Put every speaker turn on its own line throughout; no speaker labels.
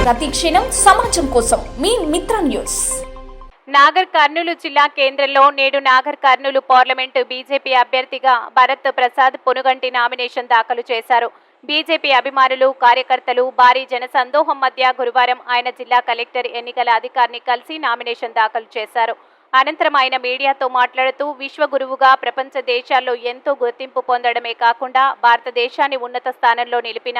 ప్రతి క్షణం సమాజం కోసం మీ మిత్ర న్యూస్.
నాగర్ కర్నూలు జిల్లా కేంద్రంలో నేడు నాగర్ కర్నూలు పార్లమెంటు బీజేపీ అభ్యర్థిగా భరత్ ప్రసాద్ పొనుగంటి నామినేషన్ దాఖలు చేశారు. బీజేపీ అభిమానులు, కార్యకర్తలు భారీ జనసందోహం మధ్య గురువారం ఆయన జిల్లా కలెక్టర్, ఎన్నికల అధికారిని కలిసి నామినేషన్ దాఖలు చేశారు. అనంతరం ఆయన మీడియాతో మాట్లాడుతూ విశ్వగురువుగా ప్రపంచ దేశాల్లో ఎంతో గుర్తింపు పొందడమే కాకుండా భారతదేశాన్ని ఉన్నత స్థానంలో నిలిపిన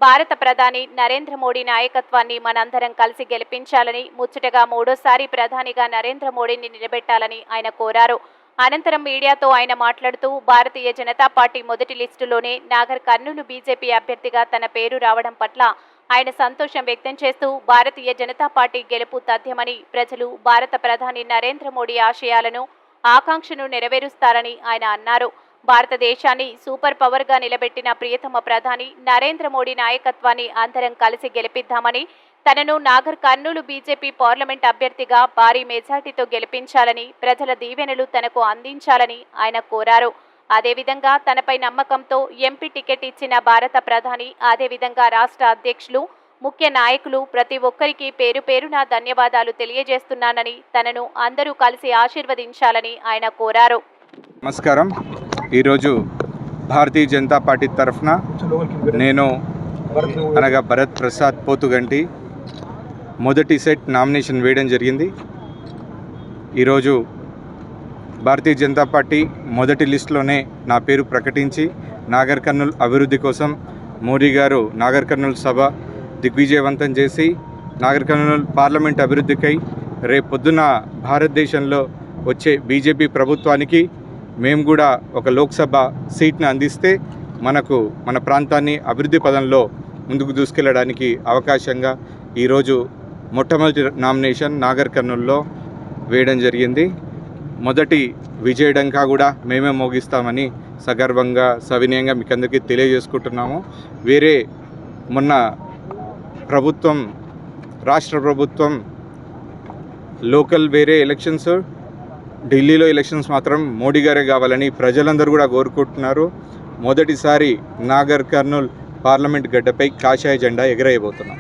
భారత ప్రధాని నరేంద్ర మోడీ నాయకత్వాన్ని మనందరం కలిసి గెలిపించాలని, ముచ్చటగా మూడోసారి ప్రధానిగా నరేంద్ర మోడీని నిలబెట్టాలని ఆయన కోరారు. అనంతరం మీడియాతో ఆయన మాట్లాడుతూ భారతీయ జనతా పార్టీ మొదటి లిస్టులోనే నాగర్ కర్నూలు బీజేపీ అభ్యర్థిగా తన పేరు రావడం పట్ల ఆయన సంతోషం వ్యక్తం చేస్తూ భారతీయ జనతా పార్టీ గెలుపు తథ్యమని, ప్రజలు భారత ప్రధాని నరేంద్ర మోడీ ఆశయాలను, ఆకాంక్షను నెరవేరుస్తారని ఆయన అన్నారు. భారతదేశాన్ని సూపర్ పవర్గా నిలబెట్టిన ప్రియతమ ప్రధాని నరేంద్ర మోడీ నాయకత్వాన్ని అందరం కలిసి గెలిపిద్దామని, తనను నాగర్ కర్నూలు బీజేపీ పార్లమెంట్ అభ్యర్థిగా భారీ మెజార్టీతో గెలిపించాలని, ప్రజల దీవెనలు తనకు అందించాలని ఆయన కోరారు. అదేవిధంగా తనపై నమ్మకంతో ఎంపీ టికెట్ ఇచ్చిన భారత ప్రధాని, అదేవిధంగా రాష్ట్ర అధ్యక్షులు, ముఖ్య నాయకులు ప్రతి ఒక్కరికి పేరు పేరున ధన్యవాదాలు తెలియజేస్తున్నానని, తనను అందరూ కలిసి ఆశీర్వదించాలని ఆయన కోరారు.
నమస్కారం. ఈరోజు భారతీయ జనతా పార్టీ తరఫున నేను అనగా భరత్ ప్రసాద్ పోతుగంటి మొదటి సెట్ నామినేషన్ వేయడం జరిగింది. ఈరోజు భారతీయ జనతా పార్టీ మొదటి లిస్టులోనే నా పేరు ప్రకటించి నాగర్ కర్నూలు అభివృద్ధి కోసం మోడీ గారు నాగర్ కర్నూలు సభ దిగ్విజయవంతం చేసి నాగర్ కర్నూలు పార్లమెంట్ అభివృద్ధికై రేపొద్దున భారతదేశంలో వచ్చే బీజేపీ ప్రభుత్వానికి మేము కూడా ఒక లోక్సభ సీట్ని అందిస్తే మన ప్రాంతాన్ని అభివృద్ధి పదంలో ముందుకు దూసుకెళ్ళడానికి అవకాశంగా ఈరోజు మొట్టమొదటి నామినేషన్ నాగర్ కర్నూలులో వేయడం జరిగింది. మొదటి విజయడంకా కూడా మేమే మోగిస్తామని సగర్వంగా, సవినయంగా మీకు అందరికీ తెలియజేసుకుంటున్నాము. మొన్న రాష్ట్ర ప్రభుత్వం లోకల్ ఎలక్షన్స్, ఢిల్లీలో ఎలక్షన్స్ మాత్రం మోడీ గారే కావాలని ప్రజలందరూ కూడా కోరుకుంటున్నారు. మొదటిసారి నాగర్ కర్నూలు పార్లమెంట్ గడ్డపై కాషాయ జెండా ఎగరేయబోతున్నాం.